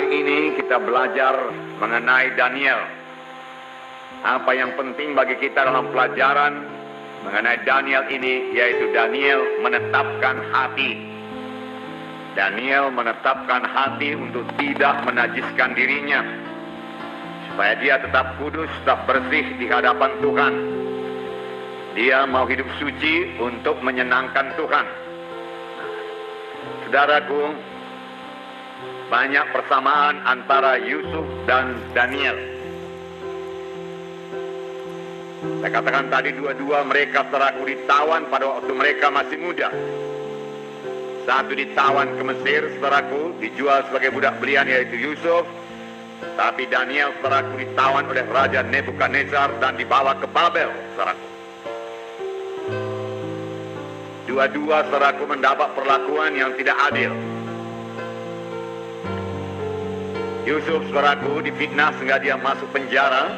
Kali ini kita belajar mengenai Daniel. Apa yang penting bagi kita dalam pelajaran mengenai Daniel ini, yaitu Daniel menetapkan hati. Daniel menetapkan hati untuk tidak menajiskan dirinya, supaya dia tetap kudus, tetap bersih di hadapan Tuhan. Dia mau hidup suci untuk menyenangkan Tuhan. Saudaraku, banyak persamaan antara Yusuf dan Daniel. Saya katakan tadi, dua-dua mereka saudaraku ditawan pada waktu mereka masih muda. Satu ditawan ke Mesir, saudaraku, dijual sebagai budak belian, yaitu Yusuf. Tapi Daniel, saudaraku, ditawan oleh Raja Nebukadnezar dan dibawa ke Babel, saudaraku. Dua-dua, saudaraku, mendapat perlakuan yang tidak adil. Yusuf, saudaraku, difitnah sehingga dia masuk penjara.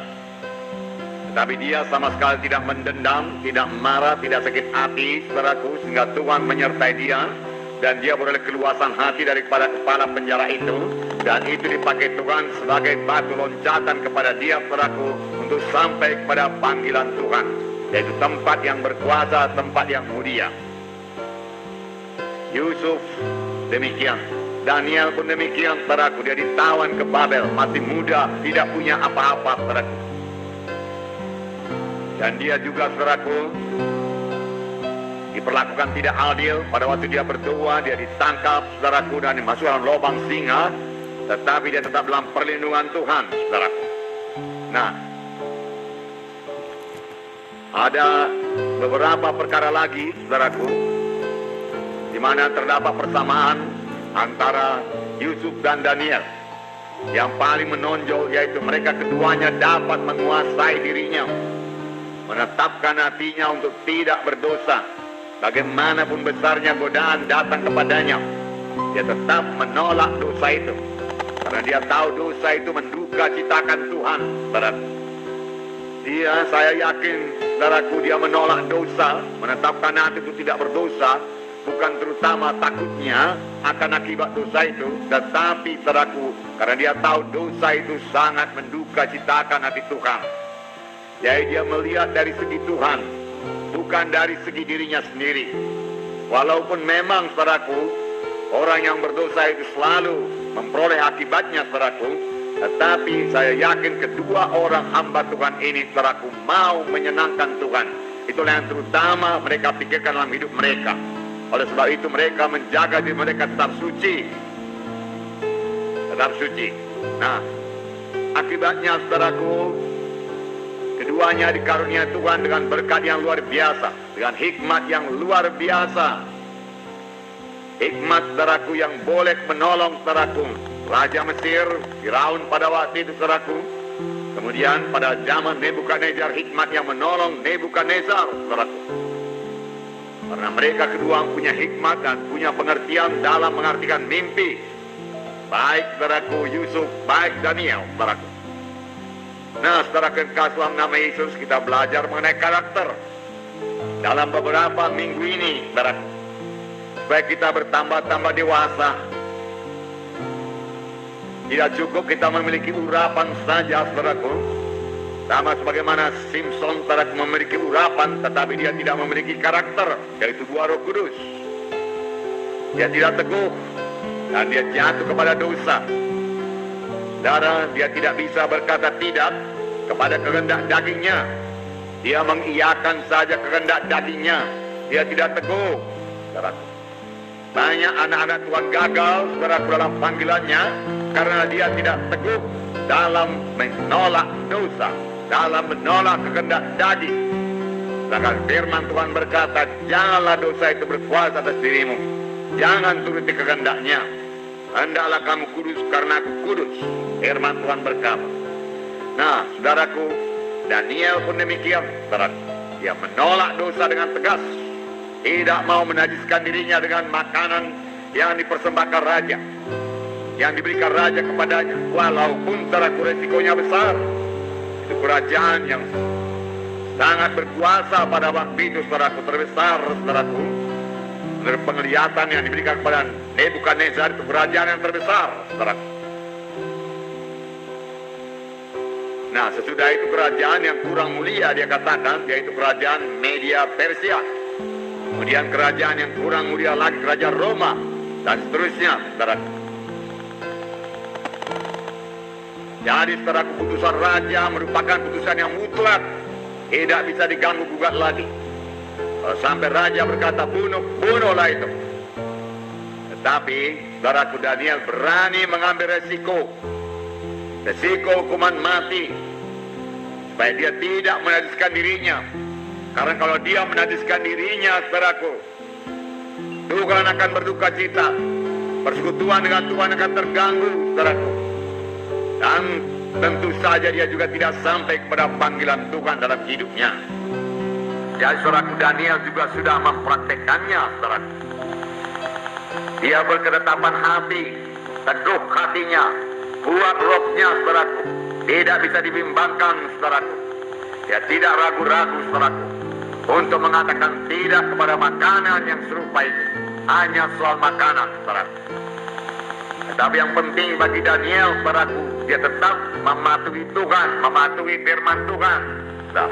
Tetapi dia sama sekali tidak mendendam, tidak marah, tidak sakit hati, saudaraku, sehingga Tuhan menyertai dia. Dan dia beroleh keluasan hati daripada kepala penjara itu. Dan itu dipakai Tuhan sebagai batu loncatan kepada dia, saudaraku, untuk sampai kepada panggilan Tuhan, yaitu tempat yang berkuasa, tempat yang mulia. Yusuf demikian. Daniel pun demikian, saudaraku. Dia ditawan ke Babel, masih muda, tidak punya apa-apa, saudaraku. Dan dia juga, saudaraku, diperlakukan tidak adil. Pada waktu dia berdoa, dia ditangkap, saudaraku, dan dimasukkan dalam lubang singa. Tetapi dia tetap dalam perlindungan Tuhan, saudaraku. Nah, ada beberapa perkara lagi, saudaraku, di mana terdapat persamaan antara Yusuf dan Daniel. Yang paling menonjol yaitu mereka keduanya dapat menguasai dirinya, menetapkan hatinya untuk tidak berdosa. Bagaimanapun besarnya godaan datang kepadanya, dia tetap menolak dosa itu, karena dia tahu dosa itu menduka citakan Tuhan, saudara. Saya yakin, saudaraku, dia menolak dosa, menetapkan hati itu tidak berdosa, bukan terutama takutnya akan akibat dosa itu, tetapi, saudaraku, karena dia tahu dosa itu sangat menduka citakan hati Tuhan. Jadi dia melihat dari segi Tuhan, bukan dari segi dirinya sendiri. Walaupun memang, saudaraku, orang yang berdosa itu selalu memperoleh akibatnya, saudaraku, tetapi saya yakin kedua orang hamba Tuhan ini, saudaraku, mau menyenangkan Tuhan. Itulah yang terutama mereka pikirkan dalam hidup mereka. Oleh sebab itu mereka menjaga diri mereka tetap suci. Tetap suci. Nah, akibatnya, saudaraku, keduanya dikarunia Tuhan dengan berkat yang luar biasa, dengan hikmat yang luar biasa. Hikmat, saudaraku, yang boleh menolong, saudaraku, Raja Mesir, Firaun pada waktu itu, saudaraku. Kemudian pada zaman Nebukadnezar, hikmat yang menolong Nebukadnezar, saudaraku. Karena mereka kedua punya hikmat dan punya pengertian dalam mengartikan mimpi. Baik, saudaraku, Yusuf, baik Daniel, saudaraku. Nah, saudara kekasih dalam nama Yesus, kita belajar mengenai karakter dalam beberapa minggu ini, saudaraku, supaya kita bertambah-tambah dewasa. Tidak cukup kita memiliki urapan saja, saudaraku. Sama sebagaimana Simpson, saudaraku, memiliki urapan, tetapi dia tidak memiliki karakter, yaitu buah Roh Kudus. Dia tidak teguh, dan dia jatuh kepada dosa. Saudara, dia tidak bisa berkata tidak kepada kehendak dagingnya. Dia mengiyakan saja kehendak dagingnya. Dia tidak teguh, saudaraku. Banyak anak-anak Tuhan gagal, saudaraku, dalam panggilannya, karena dia tidak teguh dalam menolak dosa, dalam menolak kehendak daging. Sedangkan firman Tuhan berkata, janganlah dosa itu berkuasa atas dirimu. Jangan turuti kehendaknya. Hendaklah kamu kudus karena aku kudus. Firman Tuhan berkata. Nah, saudaraku, Daniel pun demikian, saudaraku. Dia menolak dosa dengan tegas. Tidak mau menajiskan dirinya dengan makanan yang dipersembahkan raja, yang diberikan raja kepadanya. Walaupun, saudaraku, resikonya besar. Itu kerajaan yang sangat berkuasa pada waktu itu, saudaraku, terbesar, saudaraku. Menurut penglihatan yang diberikan kepada Nebukadnezar, itu kerajaan yang terbesar, saudaraku. Nah, sesudah itu kerajaan yang kurang mulia dia katakan, yaitu kerajaan Media Persia. Kemudian kerajaan yang kurang mulia lagi kerajaan Roma, dan seterusnya, saudaraku. Jadi, saudara, keputusan raja merupakan keputusan yang mutlak, tidak bisa diganggu gugat lagi. Kalau sampai raja berkata bunuh, bunuhlah itu. Tetapi, saudaraku, Daniel berani mengambil resiko hukuman mati, supaya dia tidak menajiskan dirinya. Karena kalau dia menajiskan dirinya, saudaraku, Tuhan akan berduka cita, persekutuan dengan Tuhan akan terganggu, saudaraku. Dan tentu saja dia juga tidak sampai kepada panggilan Tuhan dalam hidupnya. Jadi saudaraku, Daniel juga sudah mempraktekannya, saudaraku. Dia berketetapan hati, teguh hatinya, kuat rohnya, saudaraku. Tidak bisa dibimbangkan, saudaraku. Dia tidak ragu-ragu, saudaraku, untuk mengatakan tidak kepada makanan yang serupa itu. Hanya soal makanan, saudaraku. Tetapi yang penting bagi Daniel, saudaraku, dia tetap mematuhi Tuhan, mematuhi firman Tuhan. Nah,